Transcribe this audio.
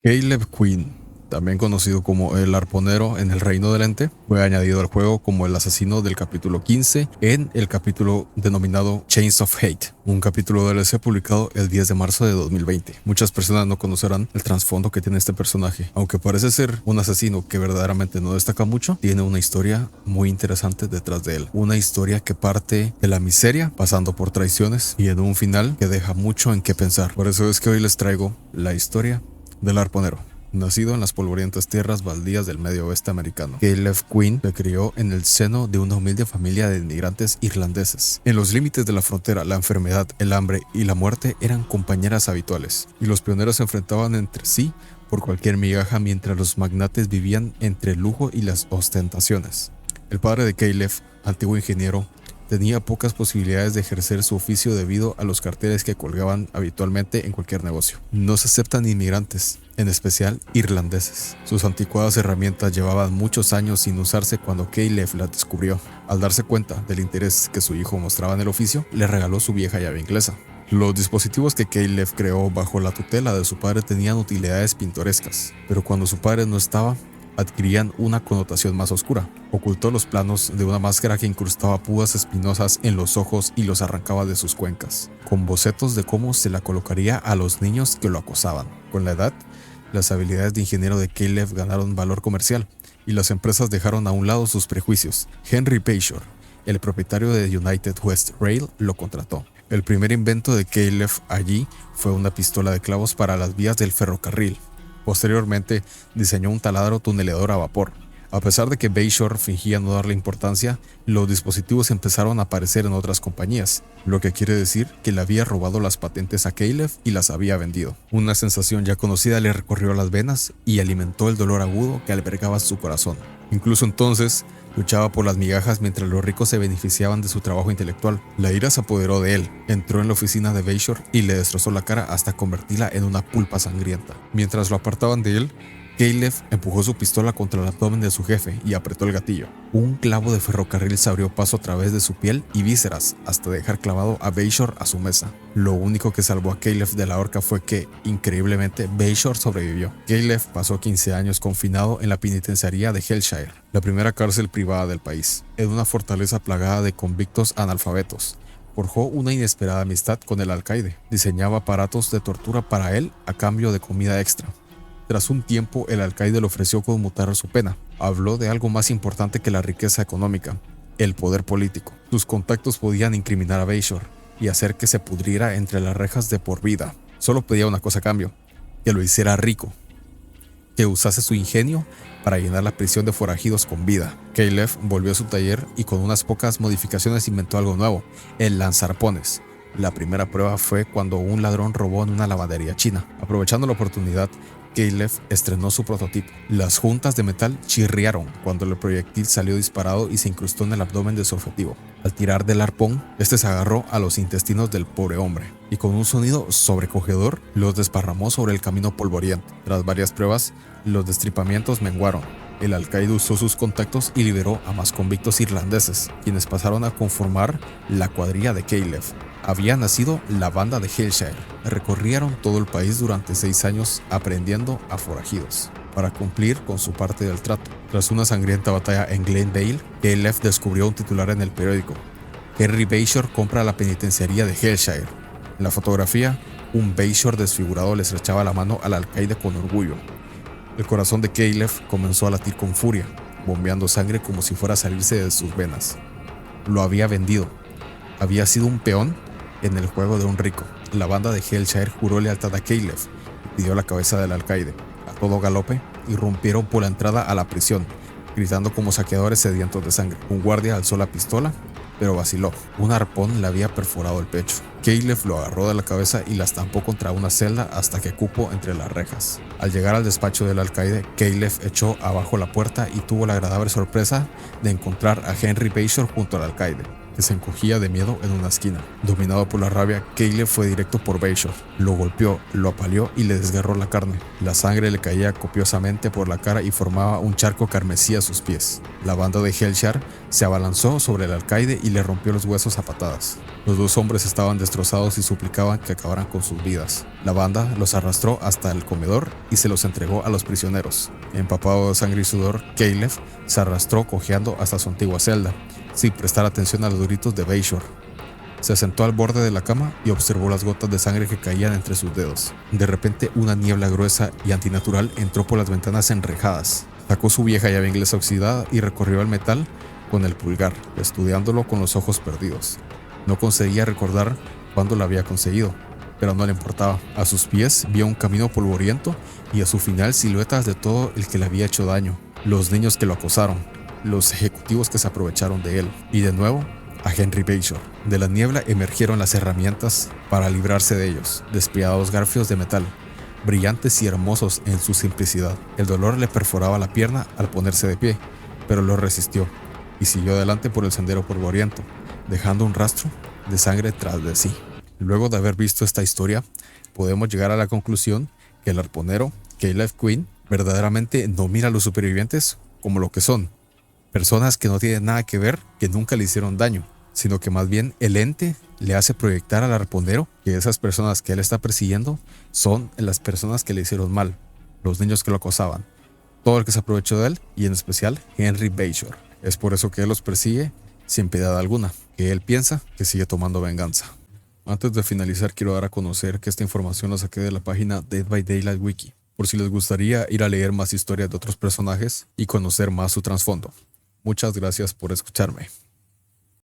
Caleb Quinn, también conocido como el Arponero en el Reino del Ente, fue añadido al juego como el asesino del capítulo 15 en el capítulo denominado Chains of Hate, un capítulo DLC publicado el 10 de marzo de 2020. Muchas personas no conocerán el trasfondo que tiene este personaje. Aunque parece ser un asesino que verdaderamente no destaca mucho, tiene una historia muy interesante detrás de él. Una historia que parte de la miseria, pasando por traiciones y en un final que deja mucho en qué pensar. Por eso es que hoy les traigo la historia del Arponero. Nacido en las polvorientas tierras baldías del medio oeste americano, Caleb Quinn se crió en el seno de una humilde familia de inmigrantes irlandeses. En los límites de la frontera, la enfermedad, el hambre y la muerte eran compañeras habituales, y los pioneros se enfrentaban entre sí por cualquier migaja mientras los magnates vivían entre el lujo y las ostentaciones. El padre de Caleb, antiguo ingeniero, tenía pocas posibilidades de ejercer su oficio debido a los carteles que colgaban habitualmente en cualquier negocio. No se aceptan inmigrantes, en especial irlandeses. Sus anticuadas herramientas llevaban muchos años sin usarse cuando Caleb las descubrió. Al darse cuenta del interés que su hijo mostraba en el oficio, le regaló su vieja llave inglesa. Los dispositivos que Caleb creó bajo la tutela de su padre tenían utilidades pintorescas, pero cuando su padre no estaba, adquirían una connotación más oscura. Ocultó los planos de una máscara que incrustaba púas espinosas en los ojos y los arrancaba de sus cuencas, con bocetos de cómo se la colocaría a los niños que lo acosaban. Con la edad, las habilidades de ingeniero de Caleb ganaron valor comercial y las empresas dejaron a un lado sus prejuicios. Henry Bayshore, el propietario de United West Rail, lo contrató. El primer invento de Caleb allí fue una pistola de clavos para las vías del ferrocarril. Posteriormente, diseñó un taladro tunelador a vapor. A pesar de que Bayshore fingía no darle importancia, los dispositivos empezaron a aparecer en otras compañías, lo que quiere decir que le había robado las patentes a Caleb y las había vendido. Una sensación ya conocida le recorrió las venas y alimentó el dolor agudo que albergaba su corazón. Incluso entonces, luchaba por las migajas mientras los ricos se beneficiaban de su trabajo intelectual. La ira se apoderó de él, entró en la oficina de Bayshore y le destrozó la cara hasta convertirla en una pulpa sangrienta. Mientras lo apartaban de él, Caleb empujó su pistola contra el abdomen de su jefe y apretó el gatillo. Un clavo de ferrocarril se abrió paso a través de su piel y vísceras hasta dejar clavado a Bayshore a su mesa. Lo único que salvó a Caleb de la horca fue que, increíblemente, Bayshore sobrevivió. Caleb pasó 15 años confinado en la penitenciaría de Hellshire, la primera cárcel privada del país, en una fortaleza plagada de convictos analfabetos. Forjó una inesperada amistad con el alcaide. Diseñaba aparatos de tortura para él a cambio de comida extra. Tras un tiempo, el alcaide le ofreció conmutar su pena. Habló de algo más importante que la riqueza económica, el poder político. Sus contactos podían incriminar a Bayshore y hacer que se pudriera entre las rejas de por vida. Solo pedía una cosa a cambio, que lo hiciera rico, que usase su ingenio para llenar la prisión de forajidos con vida. Caleb volvió a su taller y con unas pocas modificaciones inventó algo nuevo, el lanzarpones. La primera prueba fue cuando un ladrón robó en una lavandería china. Aprovechando la oportunidad, Caleb estrenó su prototipo. Las juntas de metal chirriaron cuando el proyectil salió disparado y se incrustó en el abdomen de su objetivo. Al tirar del arpón, este se agarró a los intestinos del pobre hombre y con un sonido sobrecogedor los desparramó sobre el camino polvoriento. Tras varias pruebas, los destripamientos menguaron. El alcaide usó sus contactos y liberó a más convictos irlandeses, quienes pasaron a conformar la cuadrilla de Caleb. Había nacido la banda de Hellshire. Recorrieron todo el país durante 6 años aprendiendo a forajidos para cumplir con su parte del trato. Tras una sangrienta batalla en Glendale, Caleb descubrió un titular en el periódico: Henry Bayshore compra la penitenciaría de Hellshire. En la fotografía, un Bayshore desfigurado le estrechaba la mano al alcaide con orgullo. El corazón de Caleb comenzó a latir con furia, bombeando sangre como si fuera a salirse de sus venas. Lo había vendido. Había sido un peón en el juego de un rico. La banda de Hellshire juró lealtad a Caleb y pidió la cabeza del alcaide. A todo galope, irrumpieron por la entrada a la prisión, gritando como saqueadores sedientos de sangre. Un guardia alzó la pistola, pero vaciló. Un arpón le había perforado el pecho. Caleb lo agarró de la cabeza y la estampó contra una celda hasta que cupo entre las rejas. Al llegar al despacho del alcaide, Caleb echó abajo la puerta y tuvo la agradable sorpresa de encontrar a Henry Bayshore junto al alcaide. que se encogía de miedo en una esquina. Dominado por la rabia, Caleb fue directo por Bayshore. Lo golpeó, lo apaleó y le desgarró la carne. La sangre le caía copiosamente por la cara y formaba un charco carmesí a sus pies. La banda de Hellshire se abalanzó sobre el alcaide y le rompió los huesos a patadas. Los dos hombres estaban destrozados y suplicaban que acabaran con sus vidas. La banda los arrastró hasta el comedor y se los entregó a los prisioneros. Empapado de sangre y sudor, Caleb se arrastró cojeando hasta su antigua celda, sin prestar atención a los gritos de Bayshore. Se sentó al borde de la cama y observó las gotas de sangre que caían entre sus dedos. De repente, una niebla gruesa y antinatural entró por las ventanas enrejadas. Sacó su vieja llave inglesa oxidada y recorrió el metal con el pulgar, estudiándolo con los ojos perdidos. No conseguía recordar cuándo la había conseguido, pero no le importaba. A sus pies vio un camino polvoriento y a su final siluetas de todo el que le había hecho daño. Los niños que lo acosaron, los ejecutivos que se aprovecharon de él, y de nuevo a Henry Bayshore. De la niebla emergieron las herramientas para librarse de ellos, despiadados garfios de metal, brillantes y hermosos en su simplicidad. El dolor le perforaba la pierna al ponerse de pie, pero lo resistió y siguió adelante por el sendero polvoriento, dejando un rastro de sangre tras de sí. Luego de haber visto esta historia, podemos llegar a la conclusión que el arponero, Caleb Quinn, verdaderamente no mira a los supervivientes como lo que son, personas que no tienen nada que ver, que nunca le hicieron daño, sino que más bien el ente le hace proyectar al arponero que esas personas que él está persiguiendo son las personas que le hicieron mal, los niños que lo acosaban, todo el que se aprovechó de él y en especial Henry Bayshore. Es por eso que él los persigue sin piedad alguna, que él piensa que sigue tomando venganza. Antes de finalizar, quiero dar a conocer que esta información la saqué de la página Dead by Daylight Wiki, por si les gustaría ir a leer más historias de otros personajes y conocer más su trasfondo. Muchas gracias por escucharme.